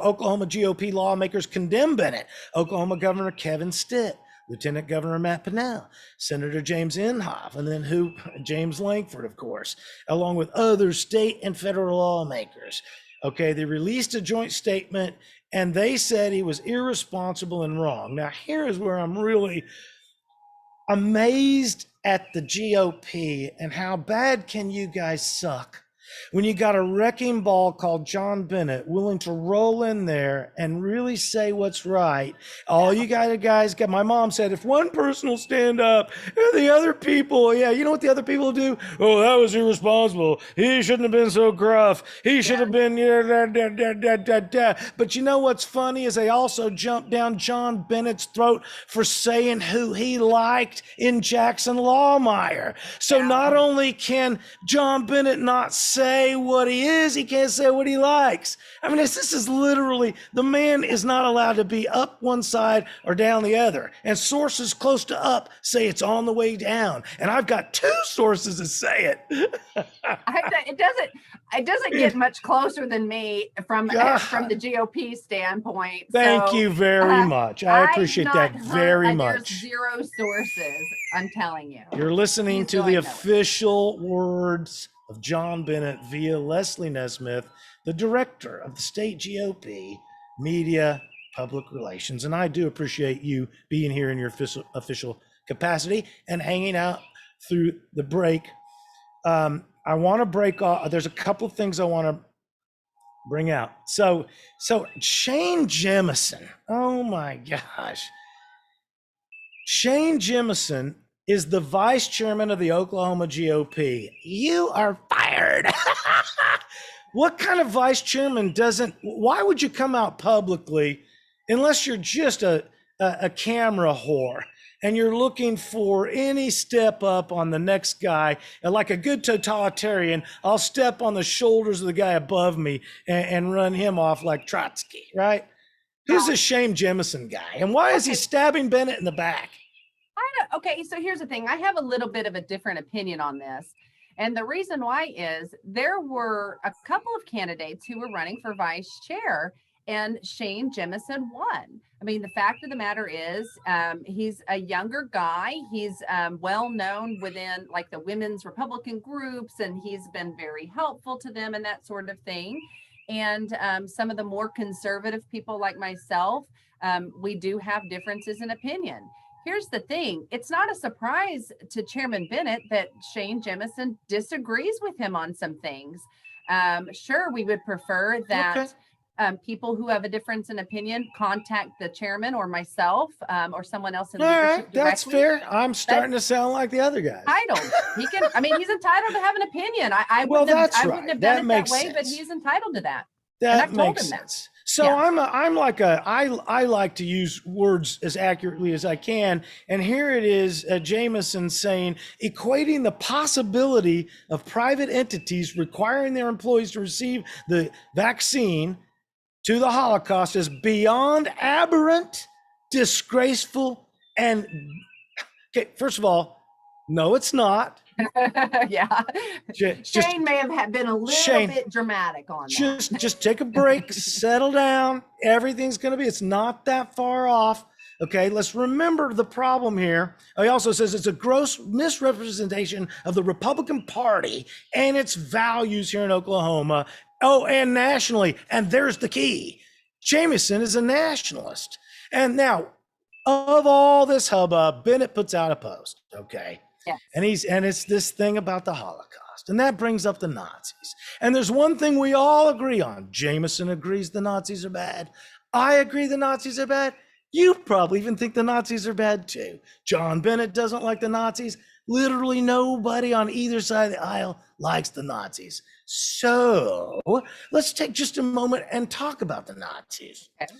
Oklahoma GOP lawmakers condemn Bennett, Oklahoma Governor Kevin Stitt, Lieutenant Governor Matt Pinnell, Senator James Inhofe, and then James Lankford, of course, along with other state and federal lawmakers. Okay, they released a joint statement and they said he was irresponsible and wrong. Now, here is where I'm really amazed at the GOP and how bad can you guys suck when you got a wrecking ball called John Bennett willing to roll in there and really say what's right. All you guys got, my mom said, if one person will stand up and the other people, you know what the other people do? Oh, that was irresponsible. He shouldn't have been so gruff. He should have been, But you know what's funny is they also jumped down John Bennett's throat for saying who he liked in Jackson Lawmeyer. So not only can John Bennett not say what he is, he can't say what he likes. I mean, this is literally, the man is not allowed to be up one side or down the other. And sources close to up say it's on the way down. And I've got two sources that say it. It doesn't get much closer than me from the GOP standpoint. Thank you very much. I appreciate that very much. There's zero sources, I'm telling you. You're listening to the official words of John Bennett via Leslie NesSmith, the director of the state GOP Media Public Relations. And I do appreciate you being here in your official capacity and hanging out through the break. I want to break off. There's a couple of things I want to bring out. So Shane Jemison, oh my gosh. Shane Jemison is the vice chairman of the Oklahoma GOP. You are fired. What kind of vice chairman why would you come out publicly unless you're just a camera whore and you're looking for any step up on the next guy? And like a good totalitarian, I'll step on the shoulders of the guy above me and run him off like Trotsky, right? Who's this Shane Jemison guy? And why is he stabbing Bennett in the back? Okay, so here's the thing. I have a little bit of a different opinion on this. And the reason why is there were a couple of candidates who were running for vice chair. and Shane Jemison won. I mean, the fact of the matter is, he's a younger guy. He's well known within like the women's Republican groups, and he's been very helpful to them and that sort of thing. And some of the more conservative people like myself, we do have differences in opinion. Here's the thing. It's not a surprise to Chairman Bennett that Shane Jemison disagrees with him on some things. Sure, we would prefer that people who have a difference in opinion contact the chairman or myself or someone else in leadership directly. That's fair. I'm starting to sound like the other guys. Entitled. He can. I mean, he's entitled to have an opinion. I wouldn't have done it that way, but he's entitled to that. That makes sense. So yeah. I like to use words as accurately as I can. And here it is, Jameson saying, equating the possibility of private entities requiring their employees to receive the vaccine to the Holocaust is beyond aberrant, disgraceful, and okay, first of all, no, it's not. Yeah. Shane may have been a little bit dramatic on that. Just take a break, settle down. Everything's going to be, it's not that far off. Okay, let's remember the problem here. He also says it's a gross misrepresentation of the Republican Party and its values here in Oklahoma. Oh, and nationally. And there's the key. Jameson is a nationalist. And now, of all this hubbub, Bennett puts out a post, okay? Yes. And it's this thing about the Holocaust. And that brings up the Nazis. And there's one thing we all agree on. Jameson agrees the Nazis are bad. I agree the Nazis are bad. You probably even think the Nazis are bad too. John Bennett doesn't like the Nazis. Literally nobody on either side of the aisle likes the Nazis. So let's take just a moment and talk about the Nazis. Okay.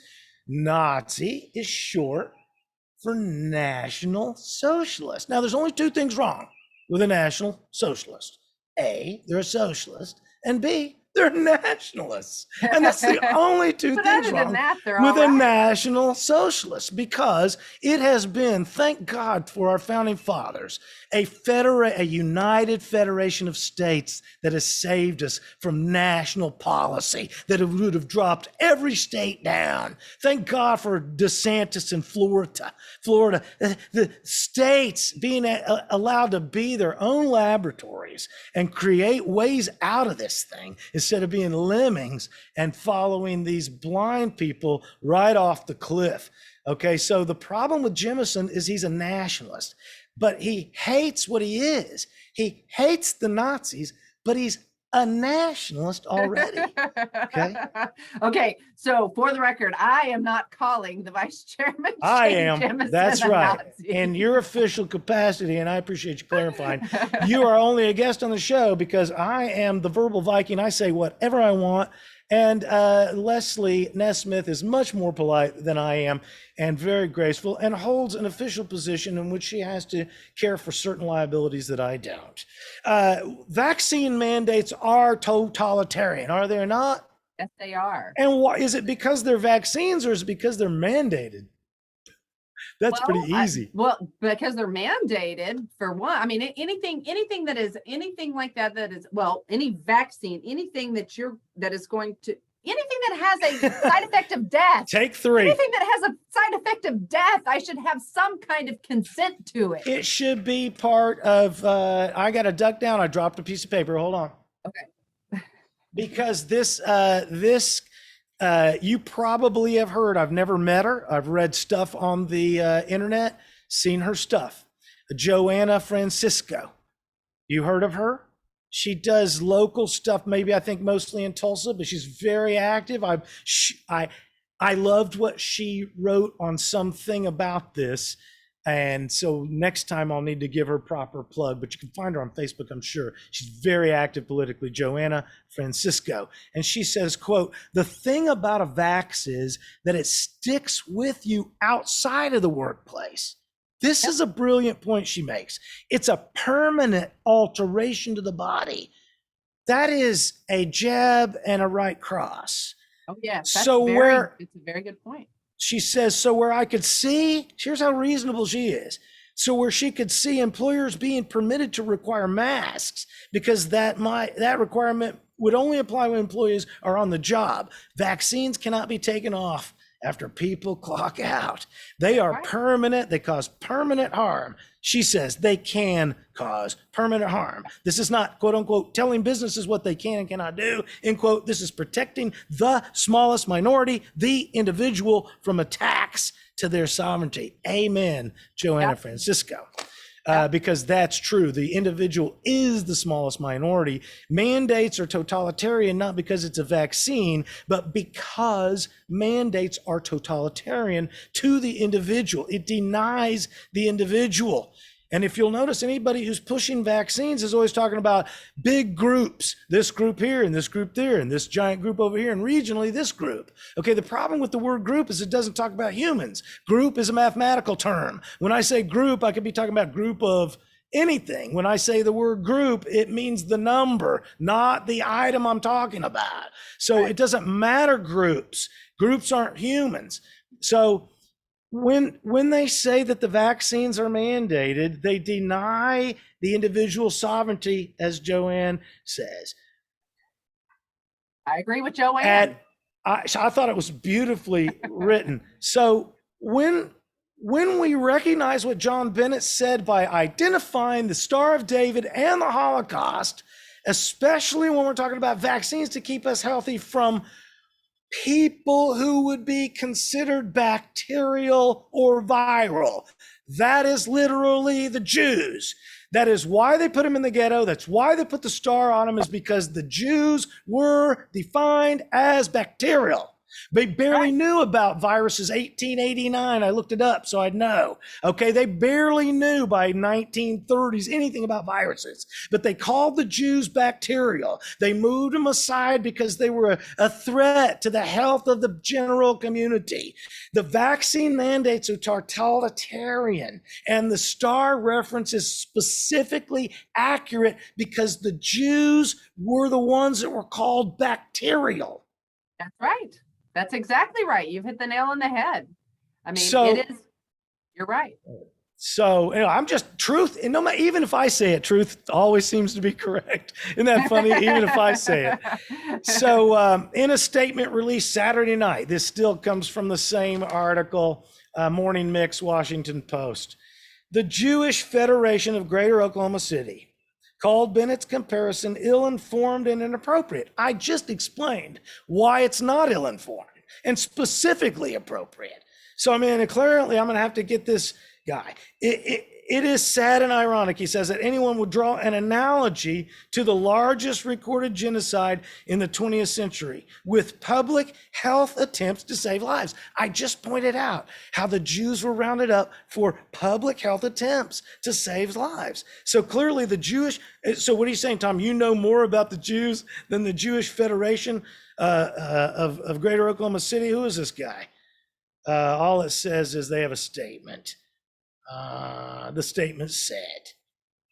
Nazi is short for National Socialist. Now, there's only two things wrong with a National Socialist. A, they're a socialist, and B, they're nationalists. And that's the only two things wrong with a National Socialist, because it has been, thank God for our founding fathers, a united federation of states that has saved us from national policy that would have dropped every state down. Thank God for DeSantis in Florida, the states being allowed to be their own laboratories and create ways out of this thing instead of being lemmings and following these blind people right off the cliff. Okay, so the problem with Jemison is he's a nationalist, but he hates what he is. He hates the Nazis, but he's a nationalist already. Okay. Okay. So for the record, I am not calling the vice chairman. I am. Jemison That's right. In your official capacity, and I appreciate you clarifying, you are only a guest on the show because I am the verbal Viking. I say whatever I want. And Leslie NesSmith is much more polite than I am and very graceful and holds an official position in which she has to care for certain liabilities that I don't. Vaccine mandates are totalitarian, are they not? Yes, they are. And is it because they're vaccines or is it because they're mandated? That's pretty easy. Because they're mandated for one. I mean, anything that is anything like that is, well, any vaccine, anything that is going to, anything that has a side effect of death. Take three. Anything that has a side effect of death, I should have some kind of consent to it. It should be part of, I got to duck down. I dropped a piece of paper. Hold on. Okay. Because this you probably have heard, I've never met her. I've read stuff on the internet, seen her stuff. Joanna Francisco. You heard of her? She does local stuff, maybe I think mostly in Tulsa, but she's very active. I loved what she wrote on something about this. And so next time I'll need to give her proper plug, but you can find her on Facebook, I'm sure. She's very active politically, Joanna Francisco. And she says, quote, "The thing about a vax is that it sticks with you outside of the workplace." This is a brilliant point she makes. It's a permanent alteration to the body. That is a jab and a right cross. Oh, yeah. It's a very good point. She says, so where I could see, here's how reasonable she is. So where she could see employers being permitted to require masks because that requirement would only apply when employees are on the job. Vaccines cannot be taken off after people clock out. They are permanent. They cause permanent harm. She says they can cause permanent harm. This is not, quote unquote, telling businesses what they can and cannot do, end quote. This is protecting the smallest minority, the individual, from attacks to their sovereignty. Amen, Joanna Francisco. Because that's true. The individual is the smallest minority. Mandates are totalitarian, not because it's a vaccine, but because mandates are totalitarian to the individual. It denies the individual. And if you'll notice, anybody who's pushing vaccines is always talking about big groups, this group here and this group there and this giant group over here and regionally this group. Okay, the problem with the word group is it doesn't talk about humans. Group is a mathematical term. When I say group, I could be talking about group of anything. When I say the word group, it means the number, not the item I'm talking about. So it doesn't matter groups. Groups aren't humans. So when they say that the vaccines are mandated, they deny the individual sovereignty, as Joanne says. I agree with Joanne. And I thought it was beautifully written. So when we recognize what John Bennett said by identifying the Star of David and the Holocaust, especially when we're talking about vaccines to keep us healthy from people who would be considered bacterial or viral. That is literally the Jews. That is why they put them in the ghetto. That's why they put the star on them, is because the Jews were defined as bacterial. They barely knew about viruses 1889. I looked it up so I'd know. Okay, they barely knew by 1930s anything about viruses, but they called the Jews bacterial. They moved them aside because they were a threat to the health of the general community. The vaccine mandates are totalitarian, and the star reference is specifically accurate because the Jews were the ones that were called bacterial. That's right. That's exactly right. You've hit the nail on the head. I mean, it is, you're right. So I'm just truth. And no matter, even if I say it, truth always seems to be correct. Isn't that funny? Even if I say it. So in a statement released Saturday night, this still comes from the same article, Morning Mix, Washington Post. The Jewish Federation of Greater Oklahoma City called Bennett's comparison ill-informed and inappropriate. I just explained why it's not ill-informed and specifically appropriate. So, I mean, clearly I'm going to have to get this guy. It is sad and ironic, he says, that anyone would draw an analogy to the largest recorded genocide in the 20th century with public health attempts to save lives. I just pointed out how the Jews were rounded up for public health attempts to save lives. So clearly the Jewish, so what are you saying, Tom? You know more about the Jews than the Jewish Federation of Greater Oklahoma City? Who is this guy? All it says is they have a statement. The statement said,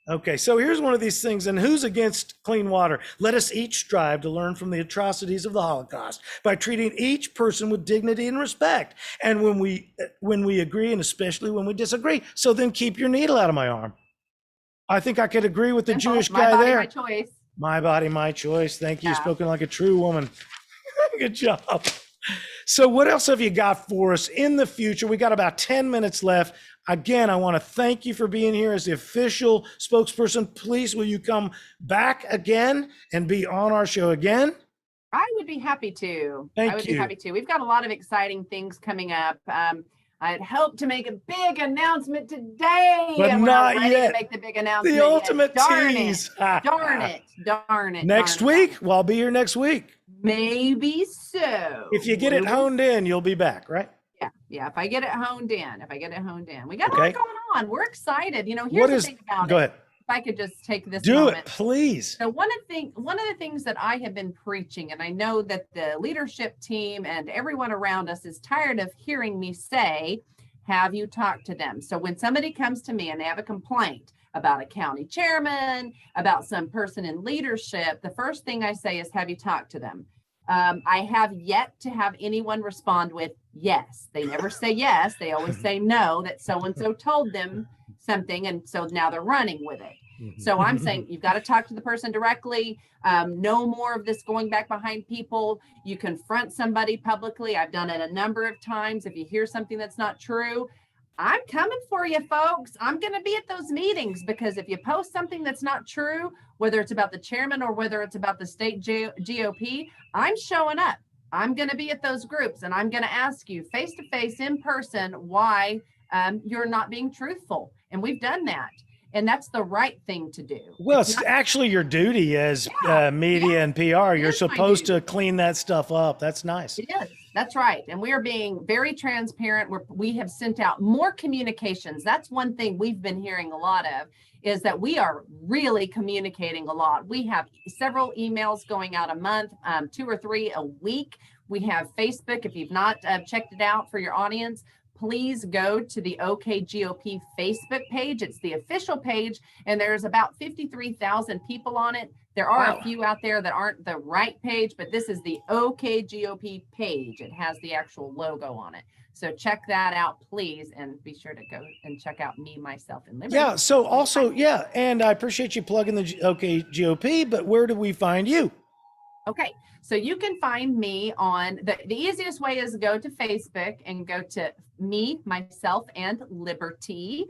okay, so here's one of these things. And who's against clean water? Let us each strive to learn from the atrocities of the Holocaust by treating each person with dignity and respect. And when we agree, and especially when we disagree, so then keep your needle out of my arm. I think I could agree with the Jewish guy there. My body, my choice. My body, my choice. Thank you. Spoken like a true woman. Good job. So what else have you got for us in the future? We got about 10 minutes left. Again, I want to thank you for being here as the official spokesperson. Please, will you come back again and be on our show again? I would be happy to. Thank you. I would be happy to. We've got a lot of exciting things coming up. I'd hoped to make a big announcement today, but and not we're not ready yet. To make the big announcement. The ultimate Darn tease. It. Darn it. Next week? Well, I'll be here next week. Maybe so. If you get it honed in, you'll be back, right? Yeah. If I get it honed in, we got a lot going on. We're excited. You know, here's the thing about it. Go ahead. If I could just take this Do moment. it, please. So one of the things that I have been preaching, and I know that the leadership team and everyone around us is tired of hearing me say, have you talked to them? So when somebody comes to me and they have a complaint about a county chairman, about some person in leadership, the first thing I say is, have you talked to them? I have yet to have anyone respond with yes. They never say yes. They always say no, that so-and-so told them something, and so now they're running with it. So I'm saying you've got to talk to the person directly. No more of this going back behind people. You confront somebody publicly. I've done it a number of times. If you hear something that's not true, I'm coming for you, folks. I'm going to be at those meetings, because if you post something that's not true, whether it's about the chairman or whether it's about the state GOP, I'm showing up. I'm going to be at those groups, and I'm going to ask you face to face in person why you're not being truthful. And we've done that. And that's the right thing to do. Well, it's actually your duty as media and PR. You're supposed to clean that stuff up. That's nice. It is. That's right. And we are being very transparent. We have sent out more communications. That's one thing we've been hearing a lot of, is that we are really communicating a lot. We have several emails going out a month, 2 or 3 a week. We have Facebook. If you've not checked it out for your audience, please go to the OKGOP Facebook page. It's the official page, and there's about 53,000 people on it. There are a few out there that aren't the right page, but this is the OKGOP page. It has the actual logo on it. So check that out, please, and be sure to go and check out Me, Myself, and Liberty. Yeah, so also, and I appreciate you plugging the OKGOP, but where do we find you? Okay, so you can find me on, the easiest way is go to Facebook and go to Me, Myself, and Liberty.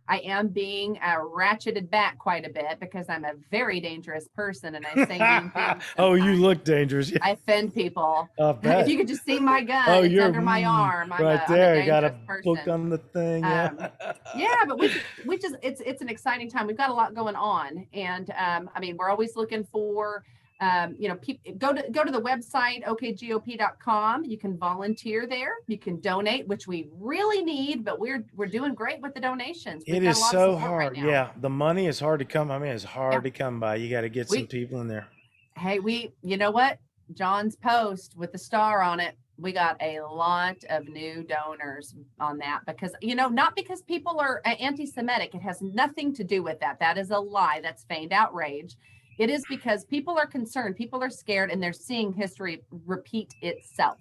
I am being ratcheted back quite a bit because I'm a very dangerous person, and I say mean things. Oh, you look dangerous. I offend people. If you could just see my gun, it's under my arm. I'm right there. I'm you got a person. book on the thing. Yeah, but it's an exciting time. We've got a lot going on, and I mean, we're always looking for. Go to the website, okgop.com. You can volunteer there. You can donate, which we really need, but we're doing great with the donations. It is so hard. Yeah. The money is hard to come. I mean, it's hard to come by. You got to get some people in there. Hey, you know what? John's post with the star on it, we got a lot of new donors on that because, not because people are anti-Semitic. It has nothing to do with that. That is a lie. That's feigned outrage. It is because people are concerned, people are scared, and they're seeing history repeat itself.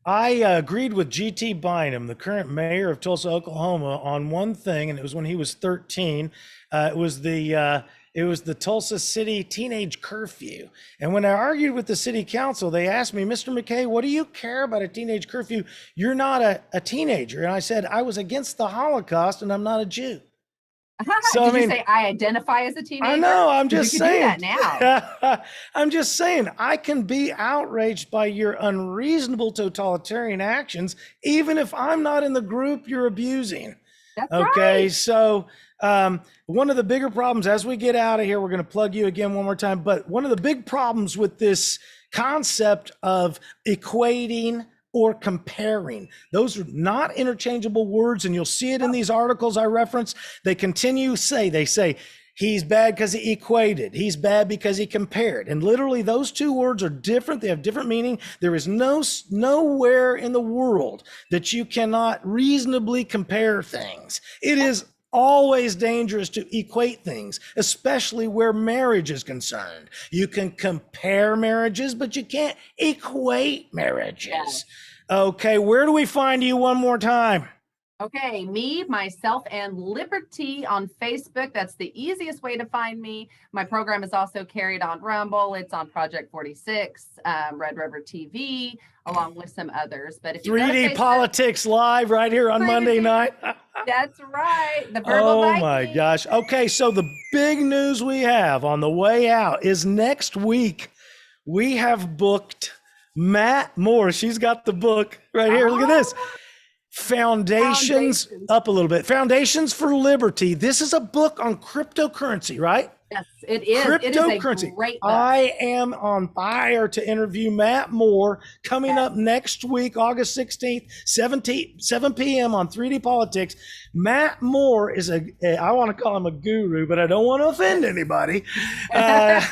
I agreed with G.T. Bynum, the current mayor of Tulsa, Oklahoma, on one thing, and it was when he was 13. It was the Tulsa City teenage curfew. And when I argued with the city council, they asked me, Mr. McKay, what do you care about a teenage curfew? You're not a teenager. And I said, I was against the Holocaust, and I'm not a Jew. So Did you say I identify as a teenager? I know. I'm just saying. Do that now. I'm just saying. I can be outraged by your unreasonable totalitarian actions, even if I'm not in the group you're abusing. That's okay. Right. So one of the bigger problems as we get out of here, we're going to plug you again one more time. But one of the big problems with this concept of equating or comparing. Those are not interchangeable words, and you'll see it in these articles I reference. They say, he's bad because he equated. He's bad because he compared. And literally those two words are different. They have different meaning. There is nowhere in the world that you cannot reasonably compare things. It is always dangerous to equate things, especially where marriage is concerned. You can compare marriages, but you can't equate marriages. Yes. Okay, where do we find you one more time? Okay, Me, Myself, and Liberty on Facebook. That's the easiest way to find me. My program is also carried on Rumble. It's on Project 46, Red River TV, along with some others. But if you 3D Facebook, Politics Live right here on Monday night. That's right. The verbal Viking. My gosh. Okay, so the big news we have on the way out is next week we have booked Matt Moore. She's got the book right here. Look at this. Foundations up a little bit. Foundations for Liberty. This is a book on cryptocurrency, right? Yes, it is. Cryptocurrency. It is a great book. I am on fire to interview Matt Moore coming up next week, August 16th, 7 p.m. on 3D Politics. Matt Moore is I want to call him a guru, but I don't want to offend anybody. But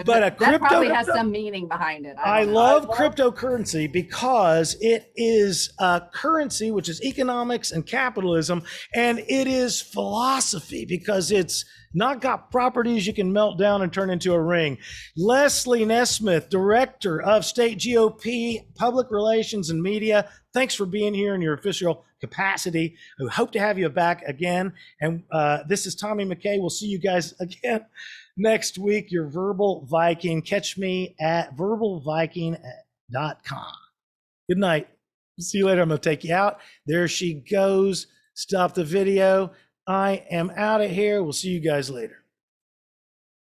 that probably has some meaning behind it. I love cryptocurrency because it is currency, which is economics and capitalism, and it is philosophy because it's not got properties you can melt down and turn into a ring. Leslie NesSmith, Director of State GOP Public Relations and Media, thanks for being here in your official capacity. I hope to have you back again. And this is Tommy McKay. We'll see you guys again next week. Your Verbal Viking. Catch me at verbalviking.com. Good night. See you later. I'm going to take you out. There she goes. Stop the video. I am out of here. We'll see you guys later.